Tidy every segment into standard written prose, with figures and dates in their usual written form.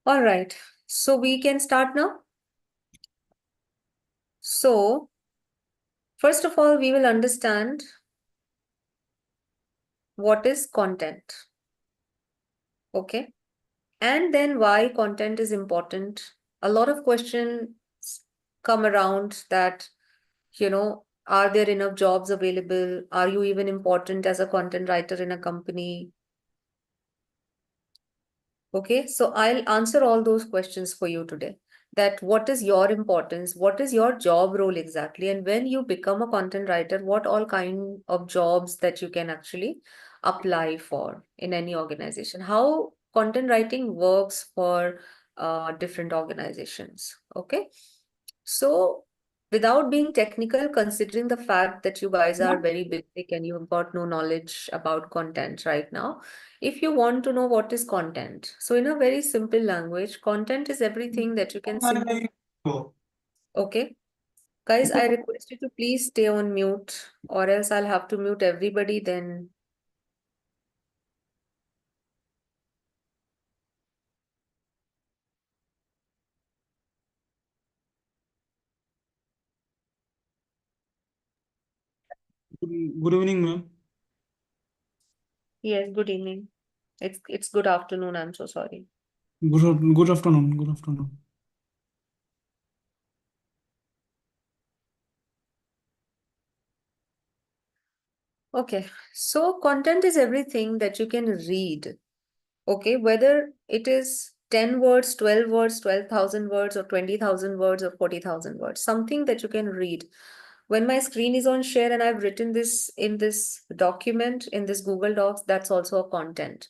All right, so we can start now. So, first of all, we will understand what is content, okay? And then why content is important. A lot of questions come around that, are there enough jobs available? Are you even important as a content writer in a company? Okay, so I'll answer all those questions for you today. That what is your importance? What is your job role exactly? And when you become a content writer, what all kind of jobs that you can actually apply for in any organization? How content writing works for different organizations. Okay, so without being technical, considering the fact that you guys are very basic and you've got no knowledge about content right now, if you want to know what is content, so in a very simple language, content is everything that you can simply. Okay, guys, I request you to please stay on mute, or else I'll have to mute everybody then. Good evening, ma'am. Yes, good evening. It's good afternoon. I'm so sorry. Good afternoon. Good afternoon. Okay, so content is everything that you can read. Okay, whether it is 10 words, 12 words, 12,000 words, or 20,000 words, or 40,000 words, something that you can read. When my screen is on share and I've written this in this document, in this Google Docs, that's also a content.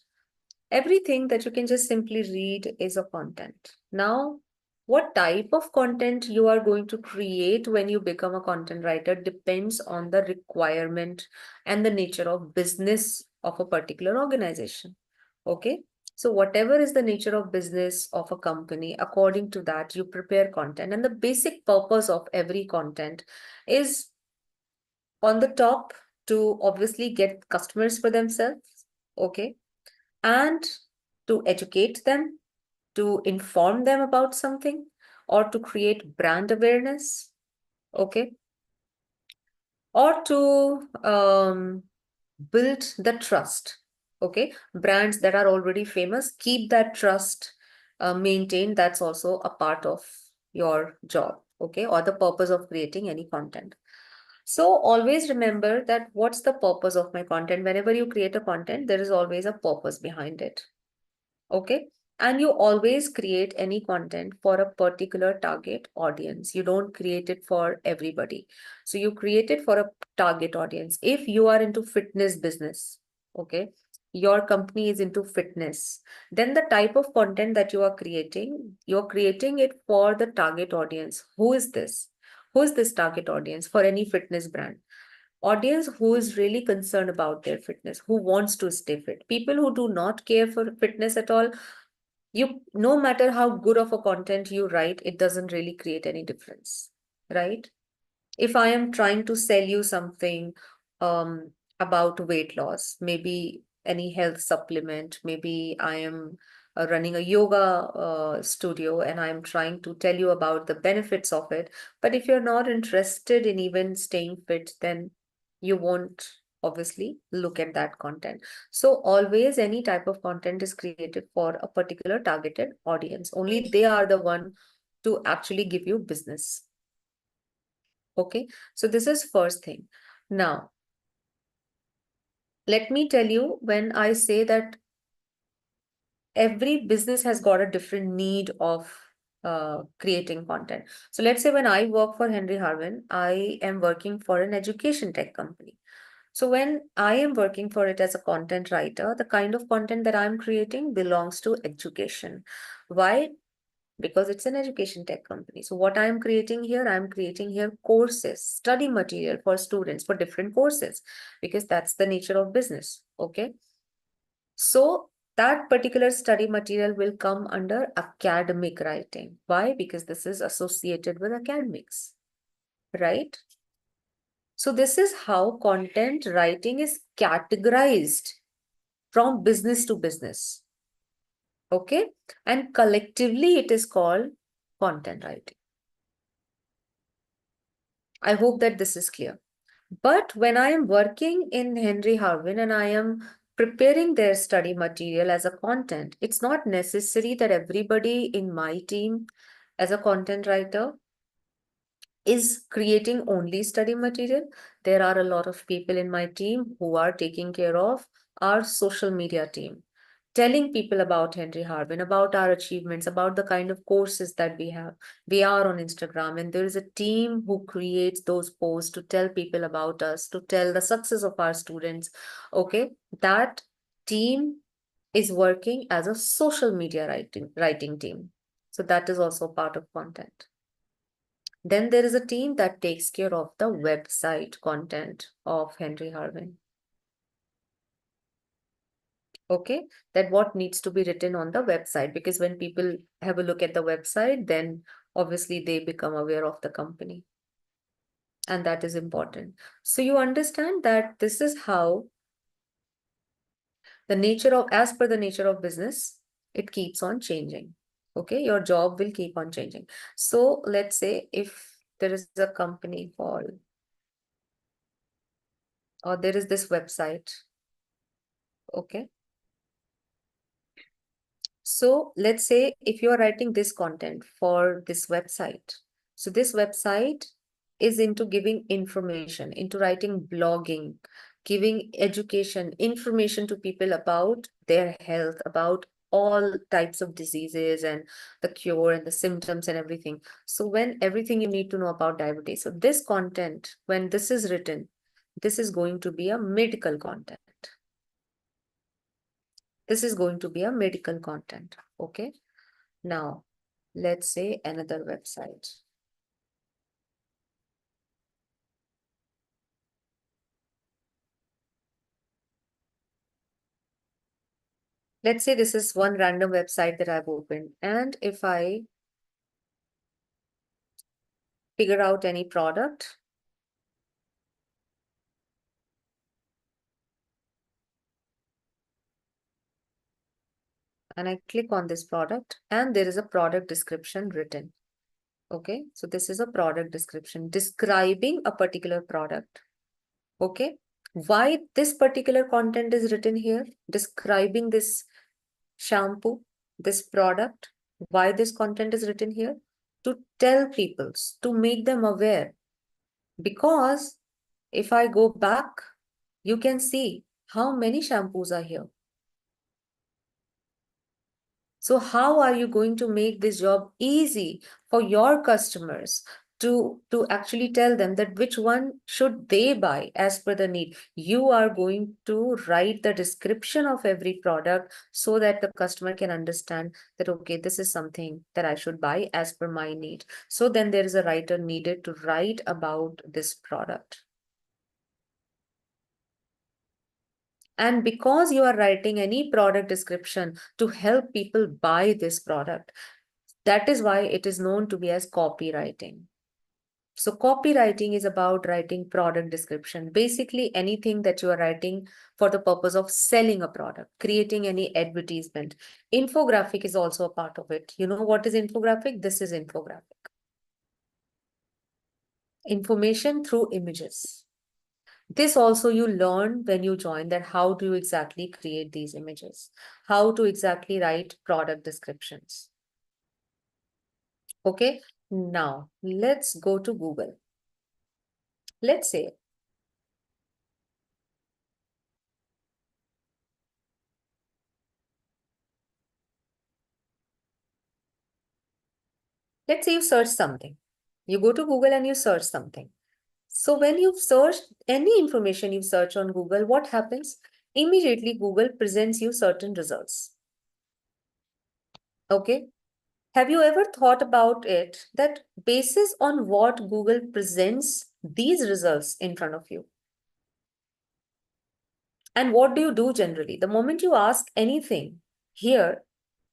Everything that you can just simply read is a content. Now, what type of content you are going to create when you become a content writer depends on the requirement and the nature of business of a particular organization. Okay. So whatever is the nature of business of a company, according to that, you prepare content. And the basic purpose of every content is on the top to obviously get customers for themselves. Okay. And to educate them, to inform them about something, or to create brand awareness. Okay. Or to build the trust. Okay, brands that are already famous, keep that trust maintained. That's also a part of your job. Okay, or the purpose of creating any content. So always remember that what's the purpose of my content. Whenever you create a content, there is always a purpose behind it. Okay, and you always create any content for a particular target audience. You don't create it for everybody. So you create it for a target audience. If you are into fitness business, okay, your company is into fitness, then the type of content that you're creating it for the target audience. Who is this? Who is this target audience for any fitness brand? Audience who is really concerned about their fitness, who wants to stay fit. People who do not care for fitness at all, no matter how good of a content you write, it doesn't really create any difference, right? If I am trying to sell you something about weight loss, maybe any health supplement, maybe I am running a yoga studio and I'm trying to tell you about the benefits of it. But if you're not interested in even staying fit, then you won't obviously look at that content. So always any type of content is created for a particular targeted audience. Only they are the one to actually give you business. Okay, so this is first thing. Now, let me tell you, when I say that every business has got a different need of creating content. So let's say when I work for Henry Harvin, I am working for an education tech company. So when I am working for it as a content writer, the kind of content that I'm creating belongs to education. Why? Because it's an education tech company. So what I'm creating here, I'm creating here courses, study material for students for different courses, because that's the nature of business. Okay. So that particular study material will come under academic writing. Why? Because this is associated with academics, right? So this is how content writing is categorized from business to business. Okay, and collectively it is called content writing. I hope that this is clear. But when I am working in Henry Harvin and I am preparing their study material as a content, it's not necessary that everybody in my team as a content writer is creating only study material. There are a lot of people in my team who are taking care of our social media team, telling people about Henry Harbin, about our achievements, about the kind of courses that we have. We are on Instagram, and there is a team who creates those posts to tell people about us, to tell the success of our students. Okay, that team is working as a social media writing team. So that is also part of content. Then there is a team that takes care of the website content of Henry Harvin. Okay, that what needs to be written on the website, because when people have a look at the website, then obviously they become aware of the company. And that is important. So you understand that this is how the nature of, as per the nature of business, it keeps on changing. Okay, your job will keep on changing. So let's say if there is a company called, or there is this website. Okay. So let's say if you are writing this content for this website, so this website is into giving information, into writing blogging, giving education, information to people about their health, about all types of diseases and the cure and the symptoms and everything. So when everything you need to know about diabetes, so this content, when this is written, this is going to be a medical content. This is going to be a medical content. Okay. Now, let's say another website. Let's say this is one random website that I've opened. And if I figure out any product, and I click on this product, and there is a product description written. Okay, so this is a product description describing a particular product. Okay, why this particular content is written here, describing this shampoo, this product, why this content is written here? To tell people, to make them aware. Because if I go back, you can see how many shampoos are here. So how are you going to make this job easy for your customers to actually tell them that which one should they buy as per the need? You are going to write the description of every product so that the customer can understand that, okay, this is something that I should buy as per my need. So then there is a writer needed to write about this product. And because you are writing any product description to help people buy this product, that is why it is known to be as copywriting. So copywriting is about writing product description, basically anything that you are writing for the purpose of selling a product, creating any advertisement. Infographic is also a part of it. You know what is infographic? This is infographic. Information through images. This also you learn when you join, that how do you exactly create these images, how to exactly write product descriptions. Okay, now let's go to Google. Let's say you search something. You go to Google and you search something. So when you've searched any information you search on Google, what happens? Immediately Google presents you certain results. Okay. Have you ever thought about it that basis on what Google presents these results in front of you? And what do you do generally? The moment you ask anything here,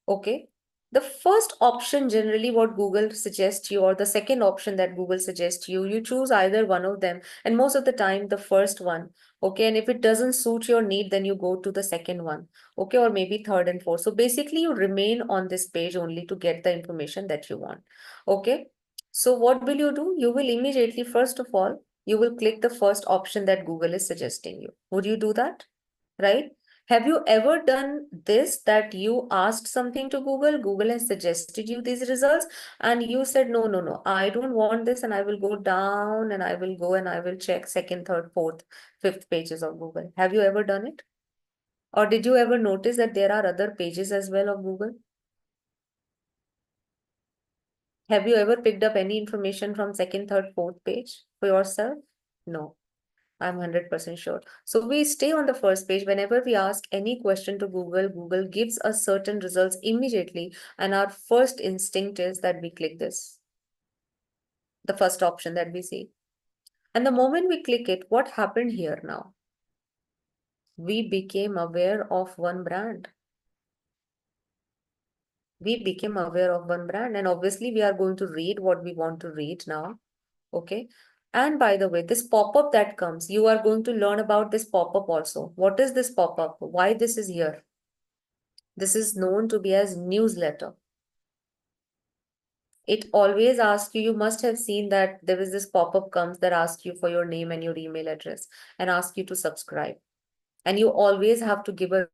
okay, The first option, generally what Google suggests you, or the second option that Google suggests you, you choose either one of them, and most of the time the first one. Okay, and if it doesn't suit your need, then you go to the second one. Okay, or maybe third and fourth. So basically you remain on this page only to get the information that you want. Okay, so what will you do? You will immediately, first of all, you will click the first option that Google is suggesting you. Would you do that? Right? Have you ever done this, that you asked something to Google, Google has suggested you these results, and you said, no, no, no, I don't want this, and I will go down and I will go and I will check second, third, fourth, fifth pages of Google. Have you ever done it? Or did you ever notice that there are other pages as well of Google? Have you ever picked up any information from second, third, fourth page for yourself? No. I'm 100% sure. So we stay on the first page. Whenever we ask any question to Google, Google gives us certain results immediately. And our first instinct is that we click this, the first option that we see. And the moment we click it, what happened here now? We became aware of one brand. We became aware of one brand. And obviously, we are going to read what we want to read now. Okay. And by the way, this pop-up that comes, you are going to learn about this pop-up also. What is this pop-up? Why this is here? This is known to be as newsletter. It always asks you, you must have seen that there is this pop-up comes that asks you for your name and your email address and ask you to subscribe. And you always have to give a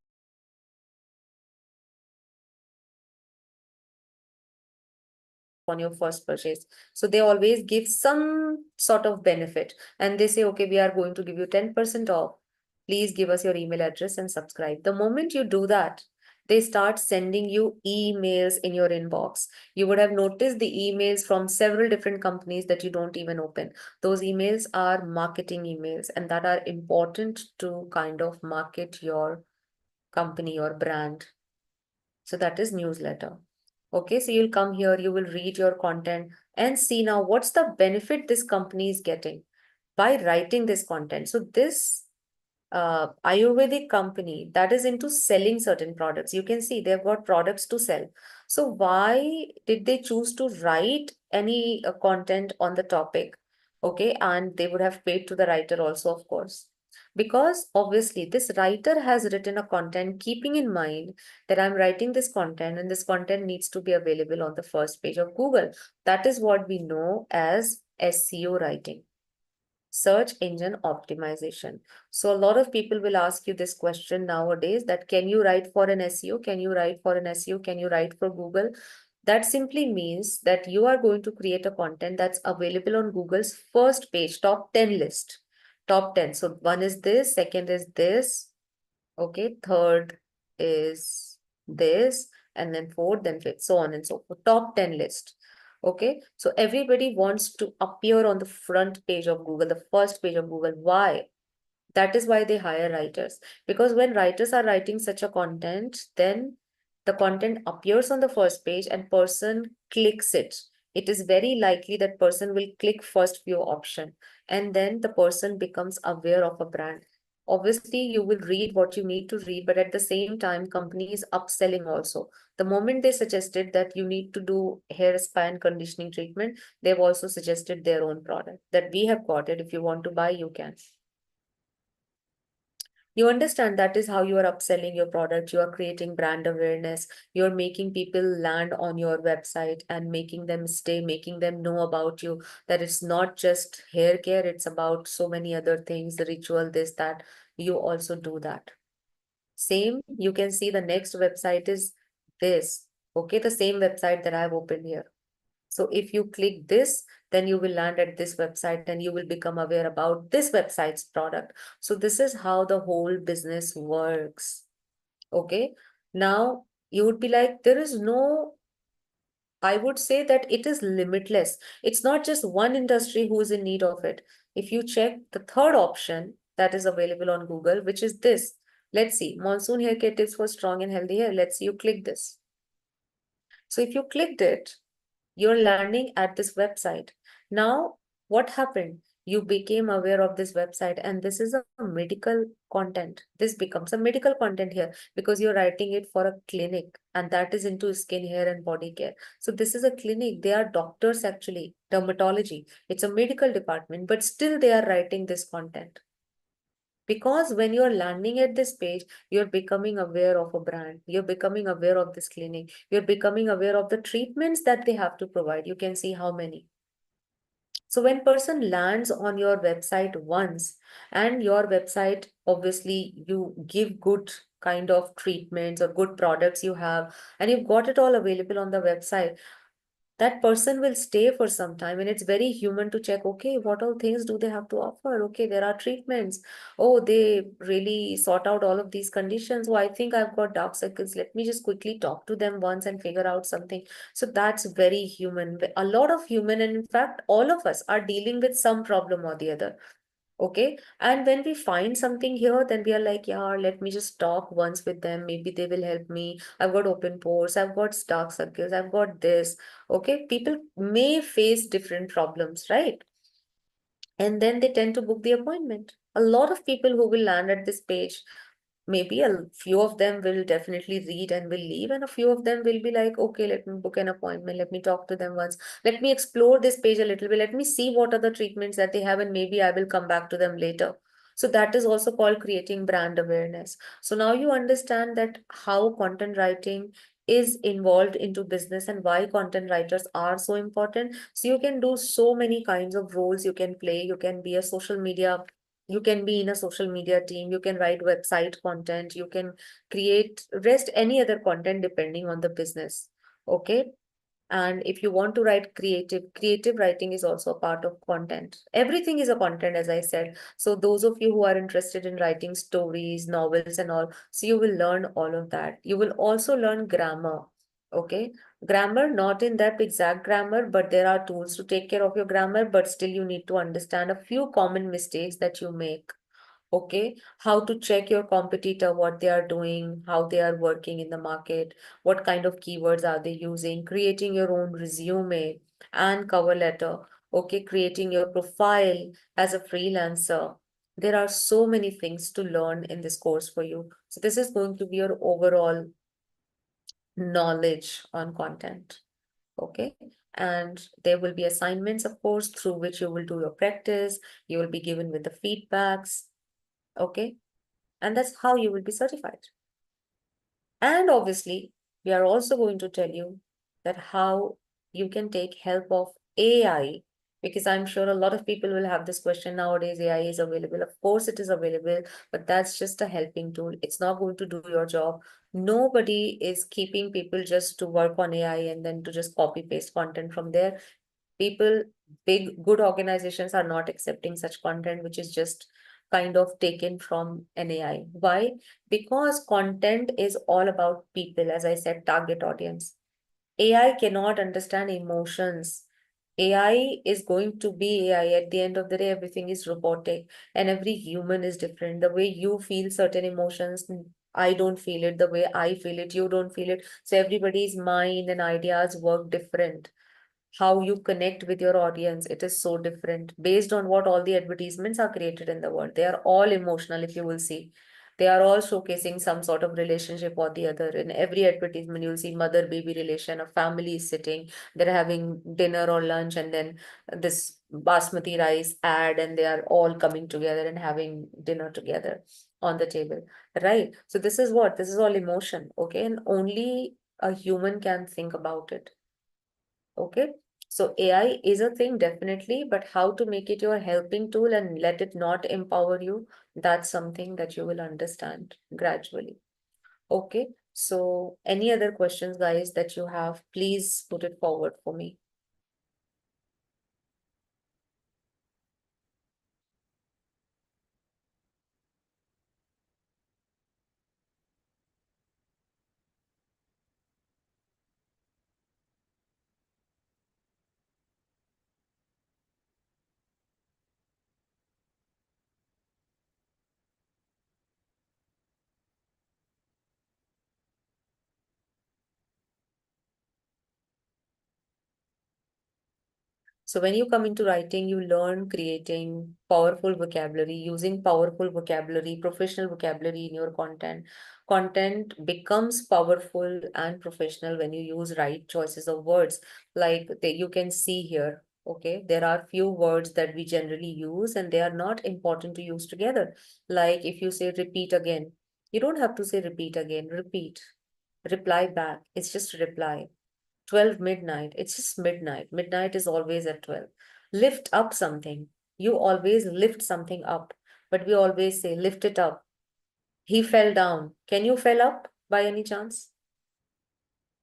on your first purchase. So they always give some sort of benefit and they say, okay, we are going to give you 10% off. Please give us your email address and subscribe. The moment you do that, they start sending you emails in your inbox. You would have noticed the emails from several different companies that you don't even open. Those emails are marketing emails and that are important to kind of market your company or brand. So that is newsletter. Okay, so you'll come here, you will read your content and see now what's the benefit this company is getting by writing this content. So this Ayurvedic company that is into selling certain products, you can see they've got products to sell. So why did they choose to write any content on the topic? Okay, and they would have paid to the writer also, of course. Because obviously this writer has written a content keeping in mind that I'm writing this content and this content needs to be available on the first page of Google. That is what we know as SEO writing, search engine optimization. So a lot of people will ask you this question nowadays that can you write for an SEO? Can you write for an SEO? Can you write for Google? That simply means that you are going to create a content that's available on Google's first page, top 10 list. Top 10. So one is this, second is this, okay, third is this, and then fourth, then fifth, so on and so forth. Top 10 list. Okay, so everybody wants to appear on the front page of Google, the first page of Google. Why? That is why they hire writers. Because when writers are writing such a content, then the content appears on the first page and person clicks it. It is very likely that person will click first few option and then the person becomes aware of a brand. Obviously, you will read what you need to read, but at the same time, company is upselling also. The moment they suggested that you need to do hair spa and conditioning treatment, they've also suggested their own product that we have got it. If you want to buy, you can. You understand that is how you are upselling your product. You are creating brand awareness. You're making people land on your website and making them stay, making them know about you, that it's not just hair care, it's about so many other things, the ritual, this, that. You also do that. Same, you can see the next website is this. Okay, the same website that I've opened here. So if you click this, then you will land at this website and you will become aware about this website's product. So this is how the whole business works. Okay. Now you would be like, there is no, I would say that it is limitless. It's not just one industry who is in need of it. If you check the third option that is available on Google, which is this, let's see, monsoon hair care tips for strong and healthy hair. Let's see, you click this. So if you clicked it, you're landing at this website. Now, what happened? You became aware of this website, and this is a medical content. This becomes a medical content here because you're writing it for a clinic, and that is into skin, hair, and body care. So this is a clinic. They are doctors actually, dermatology. It's a medical department, but still they are writing this content. Because when you're landing at this page, you're becoming aware of a brand, you're becoming aware of this clinic, you're becoming aware of the treatments that they have to provide. You can see how many. So when person lands on your website once, and your website, obviously you give good kind of treatments or good products you have, and you've got it all available on the website, that person will stay for some time, and it's very human to check, okay, what all things do they have to offer? Okay, there are treatments. Oh, they really sort out all of these conditions. Oh, I think I've got dark circles, let me just quickly talk to them once and figure out something. So that's very human, a lot of human, and in fact all of us are dealing with some problem or the other. Okay. And when we find something here, then we are like, yeah, let me just talk once with them. Maybe they will help me. I've got open pores. I've got dark circles. I've got this. Okay. People may face different problems, right? And then they tend to book the appointment. A lot of people who will land at this page, maybe a few of them will definitely read and will leave, and a few of them will be like, okay, let me book an appointment, let me talk to them once, let me explore this page a little bit, let me see what are the treatments that they have, and maybe I will come back to them later. So that is also called creating brand awareness. So now you understand that how content writing is involved into business and why content writers are so important. So you can do so many kinds of roles you can play. You can be a social media, you can be in a social media team, you can write website content, you can create rest any other content depending on the business. Okay. And if you want to write creative writing is also a part of content. Everything is a content, as I said. So those of you who are interested in writing stories, novels and all, so you will learn all of that. You will also learn grammar. Okay. Grammar, not in that exact grammar, but there are tools to take care of your grammar, but still you need to understand a few common mistakes that you make. Okay, how to check your competitor, what they are doing, how they are working in the market, what kind of keywords are they using, creating your own resume and cover letter. Okay, creating your profile as a freelancer. There are so many things to learn in this course for you. So this is going to be your overall knowledge on content. Okay. And there will be assignments, of course, through which you will do your practice. You will be given with the feedbacks. Okay. And that's how you will be certified. And obviously, we are also going to tell you that how you can take help of AI, because I'm sure a lot of people will have this question nowadays. AI is available. Of course, it is available, but that's just a helping tool. It's not going to do your job. Nobody is keeping people just to work on AI and then to just copy paste content from there. People, big good organizations are not accepting such content which is just kind of taken from an AI. Why? Because content is all about people, as I said, target audience. AI cannot understand emotions. AI is going to be AI. At the end of the day, everything is robotic, and every human is different. The way you feel certain emotions, I don't feel it. The way I feel it, you don't feel it. So everybody's mind and ideas work different. How you connect with your audience, it is so different based on what all the advertisements are created in the world. They are all emotional. If you will see, they are all showcasing some sort of relationship or the other. In every advertisement you'll see mother baby relation, a family is sitting, they're having dinner or lunch, and then this basmati rice ad, and they are all coming together and having dinner together on the table, right? So this is what, this is all emotion. Okay. And only a human can think about it. Okay. So AI is a thing, definitely, but how to make it your helping tool and let it not empower you, that's something that you will understand gradually. Okay. So any other questions, guys, that you have, please put it forward for me. So when you come into writing, you learn creating powerful vocabulary, using powerful vocabulary, professional vocabulary in your content. Content becomes powerful and professional when you use right choices of words. Like you can see here, okay, there are few words that we generally use and they are not important to use together. Like if you say repeat again, you don't have to say repeat again, repeat. Reply back, it's just reply. 12 midnight, it's just midnight. Midnight is always at 12. Lift up something. You always lift something up, but we always say lift it up. He fell down. Can you fell up by any chance?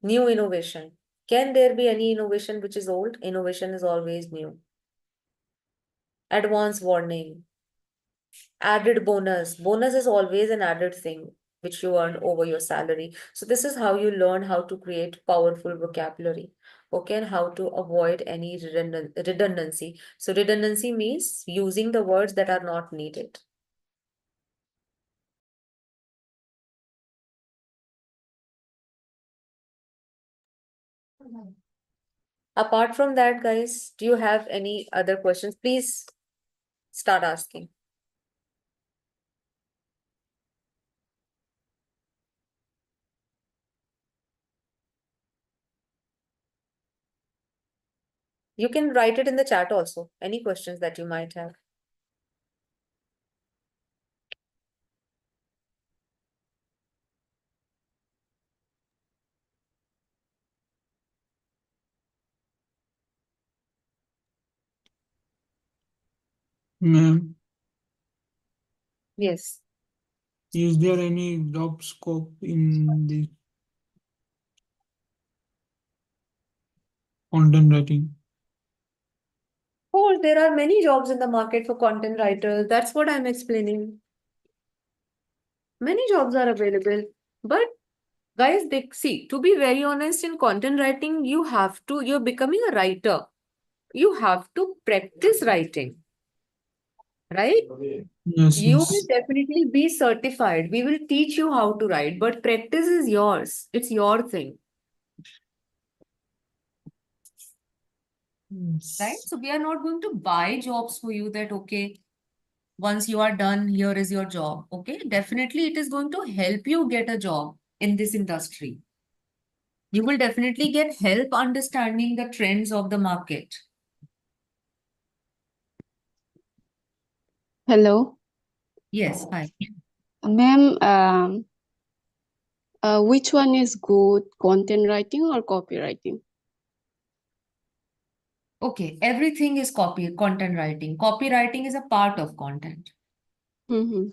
New innovation. Can there be any innovation which is old? Innovation is always new. Advance warning. Added bonus. Bonus is always an added thing which you earn over your salary. So this is how you learn how to create powerful vocabulary. Okay, and how to avoid any redundancy. So redundancy means using the words that are not needed. Apart from that, guys, do you have any other questions? Please start asking. You can write it in the chat also. Any questions that you might have. Ma'am, Yes. is there any job scope in the content writing? Oh, there are many jobs in the market for content writers. That's what I'm explaining. Many jobs are available. But guys, they see, to be very honest, in content writing, you're becoming a writer. You have to practice writing, right? Yes, You will yes. definitely be certified. We will teach you how to write, but practice is yours. It's your thing, right? Yes. So we are not going to buy jobs for you that, okay, once you are done, here is your job. Okay, definitely it is going to help you get a job in this industry. You will definitely get help understanding the trends of the market. Hello, Yes, hi. ma'am. Which one is good, content writing or copywriting? Okay, everything is content writing. Copywriting is a part of content. Mm-hmm.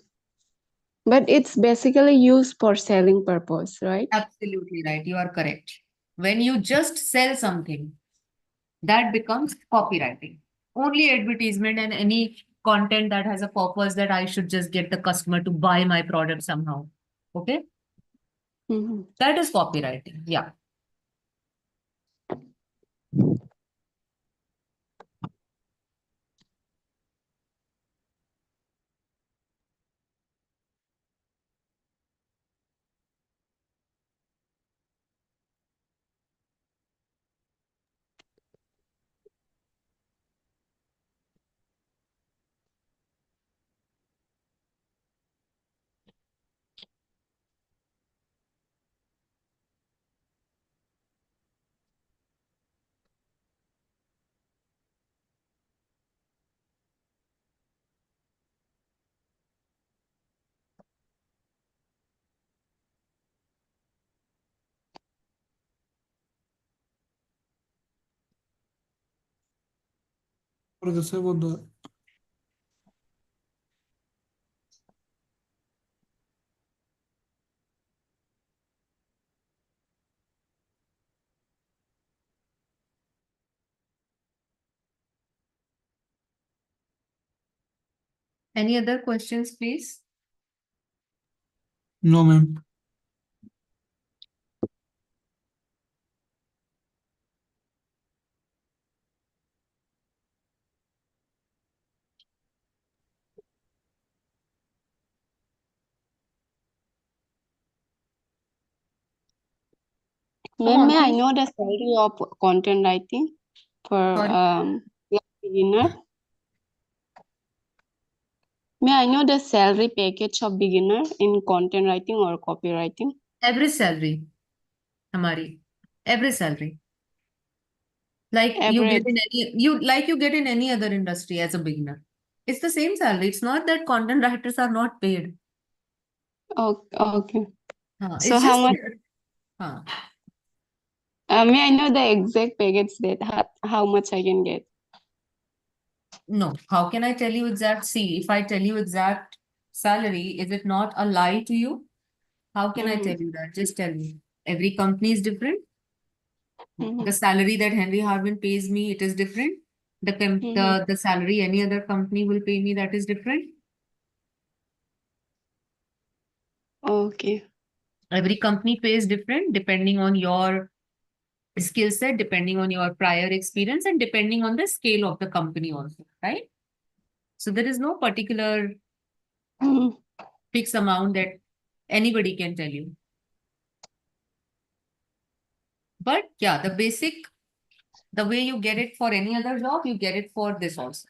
But it's basically used for selling purpose, right? Absolutely right. You are correct. When you just sell something, that becomes copywriting. Only advertisement and any content that has a purpose that I should just get the customer to buy my product somehow. Okay, Mm-hmm. that is copywriting. Yeah. What does it say about that? Any other questions, please? No, ma'am. Come Ma'am, on, may I please. know the salary of content writing for Sorry. beginner. May I know the salary package of beginner in content writing or copywriting? Every salary, Hamari. Every salary. Like you get Average. in you get in any other industry as a beginner. It's the same salary. It's not that content writers are not paid. Oh, okay. So It's how just much? May I know the exact package that how much I can get? No. How can I tell you exact? See, if I tell you exact salary, is it not a lie to you? How can I Mhm. tell you that? Just tell me. Every company is different. Mhm. The salary that Henry Harbin pays me, it is different. The salary any other company will pay me, that is different. Okay. Every company pays different depending on your skill set, depending on your prior experience, and depending on the scale of the company also, right? So there is no particular Mhm. fixed amount that anybody can tell you. But yeah, the way you get it for any other job, you get it for this also.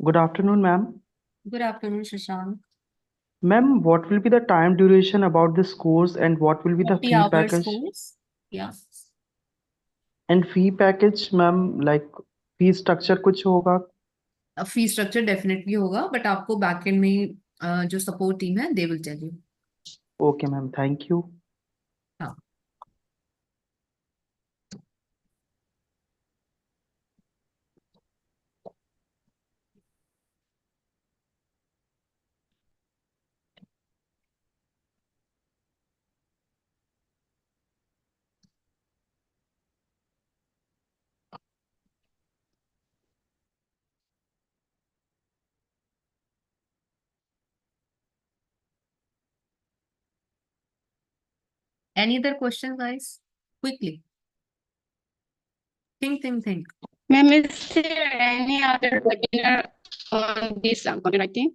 Good afternoon, ma'am. Good afternoon, Shashank. Ma'am, what will be the time duration about this course and what will be the 40 fee hours package? course. Yeah. And fee package, ma'am, like fee structure कुछ होगा? Fee structure definitely होगा but आपको backend में जो support team है they will tell you. Okay, ma'am. Thank you. हाँ. Any other questions, guys? Quickly. Think. Ma'am, is there any other webinar on this content writing?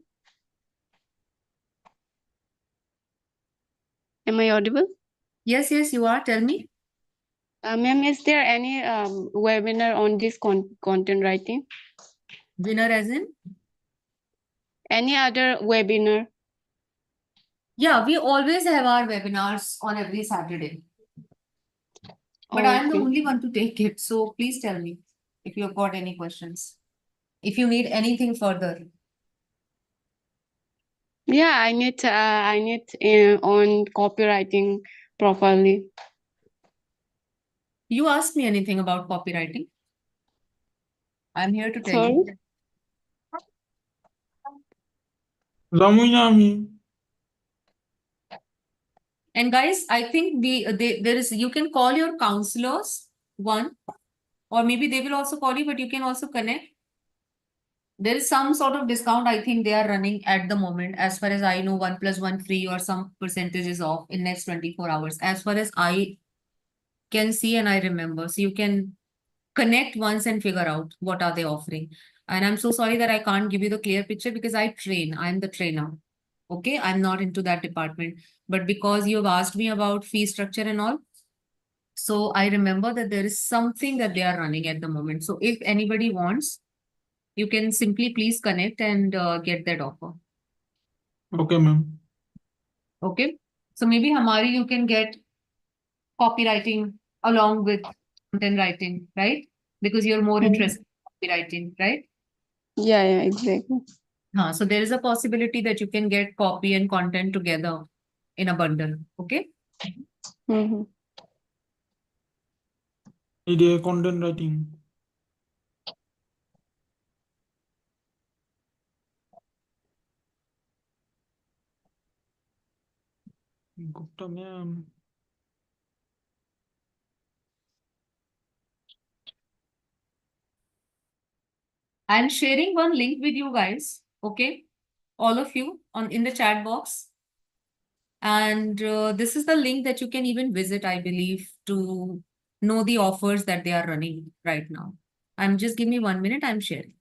Am I audible? Yes, you are. Tell me. Ma'am, is there any webinar on this content writing? Winner as in? Any other webinar? Yeah, we always have our webinars on every Saturday. But I am the Okay. only one to take it. So please tell me if you have got any questions. If you need anything further. Yeah, I need on copywriting properly. You asked me anything about copywriting. I'm here to tell Sorry? you. Ramunami. And guys, I think you can call your counselors, one, or maybe they will also call you, but you can also connect. There is some sort of discount I think they are running at the moment. As far as I know, 1+1 free or some percentages off in next 24 hours. As far as I can see and I remember. So you can connect once and figure out what are they offering. And I'm so sorry that I can't give you the clear picture because I train. I'm the trainer. Okay, I'm not into that department. But because you have asked me about fee structure and all, so I remember that there is something that they are running at the moment. So if anybody wants, you can simply please connect and get that offer. Okay, ma'am. Okay. So maybe Hamari, you can get copywriting along with content writing, right? Because you're more interested in copywriting, right? Yeah, exactly. So there is a possibility that you can get copy and content together in a bundle. Okay. Mm-hmm. Idea content writing. Gupta ma'am. I'm sharing one link with you guys. Okay. All of you in the chat box. And this is the link that you can even visit, I believe, to know the offers that they are running right now. Just give me 1 minute, I'm sharing.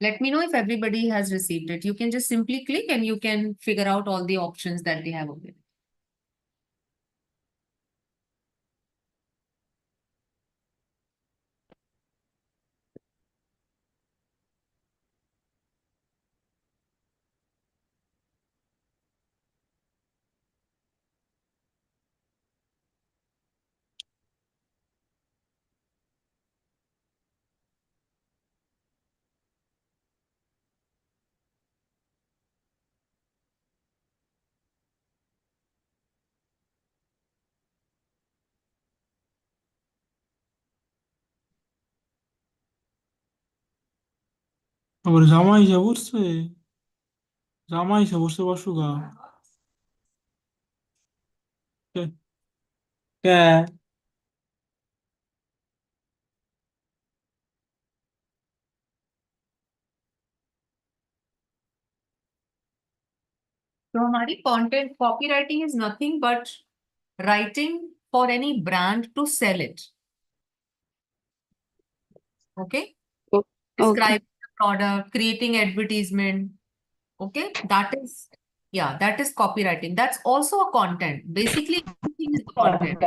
Let me know if everybody has received it. You can just simply click and you can figure out all the options that they have available. আবার জামাই যা বসছে, জামাই সে বসে বসুগা। কে কে? So हमारी content copywriting is nothing but writing for any brand to sell it. Okay? Okay. Describing the product, creating advertisement. Okay? That is, yeah, that is copywriting. That's also a content. Basically, everything is content.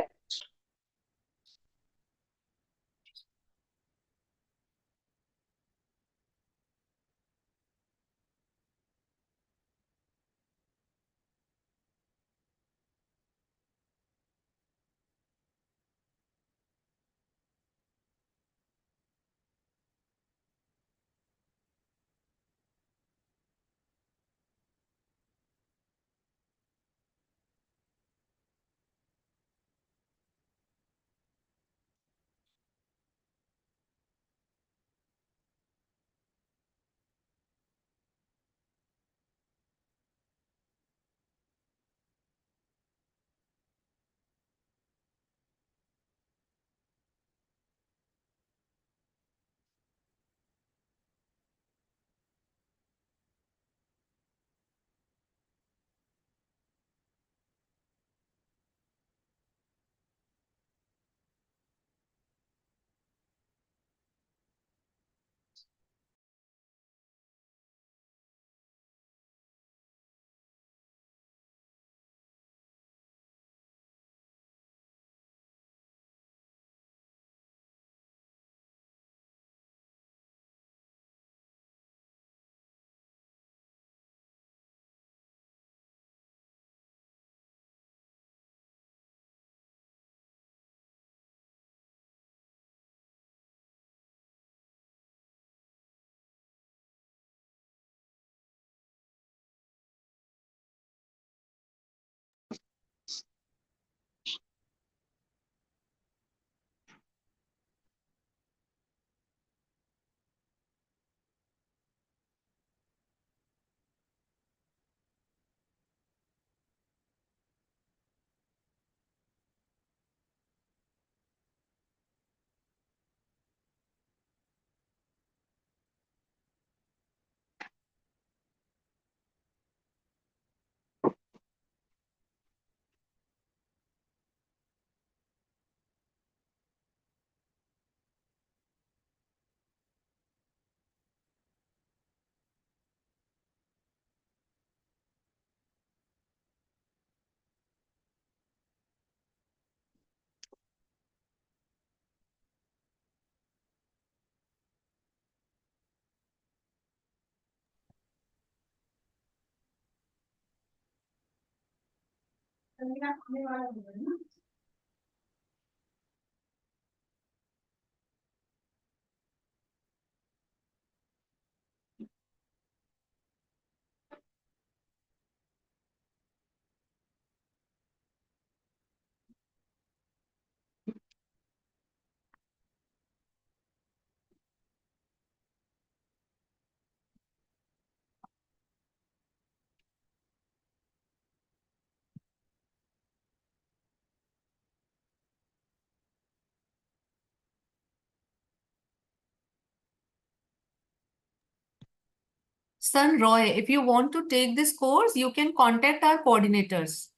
Son Roy, if you want to take this course, you can contact our coordinators.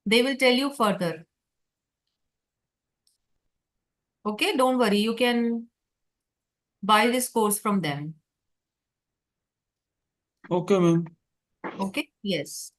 They will tell you further. Okay, don't worry. You can buy this course from them. Okay, ma'am. Okay? Yes.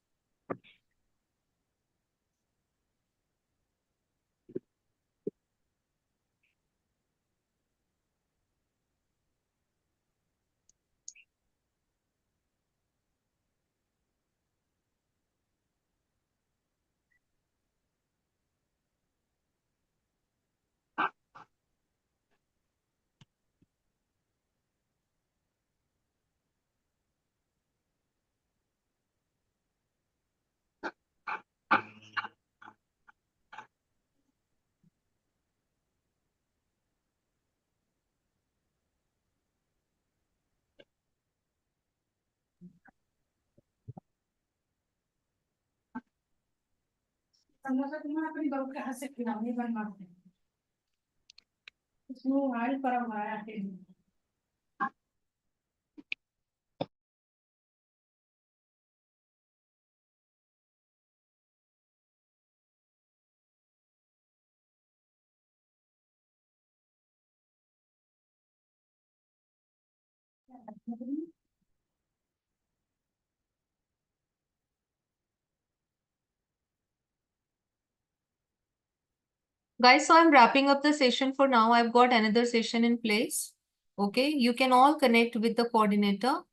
Guys, so I'm wrapping up the session for now. I've got another session in place. Okay, you can all connect with the coordinator.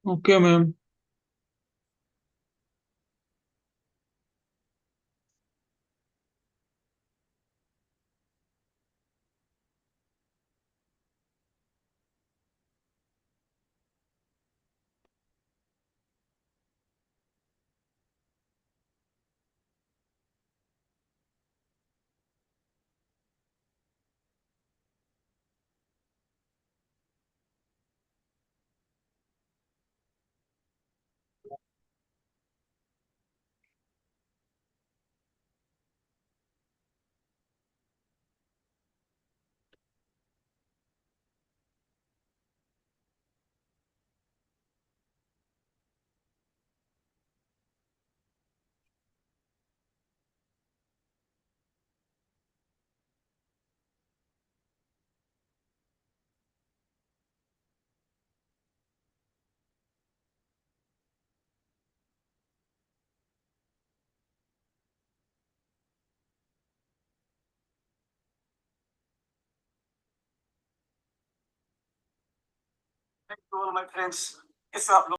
Okay, ma'am. Thank you all my friends. Yes, आप लोग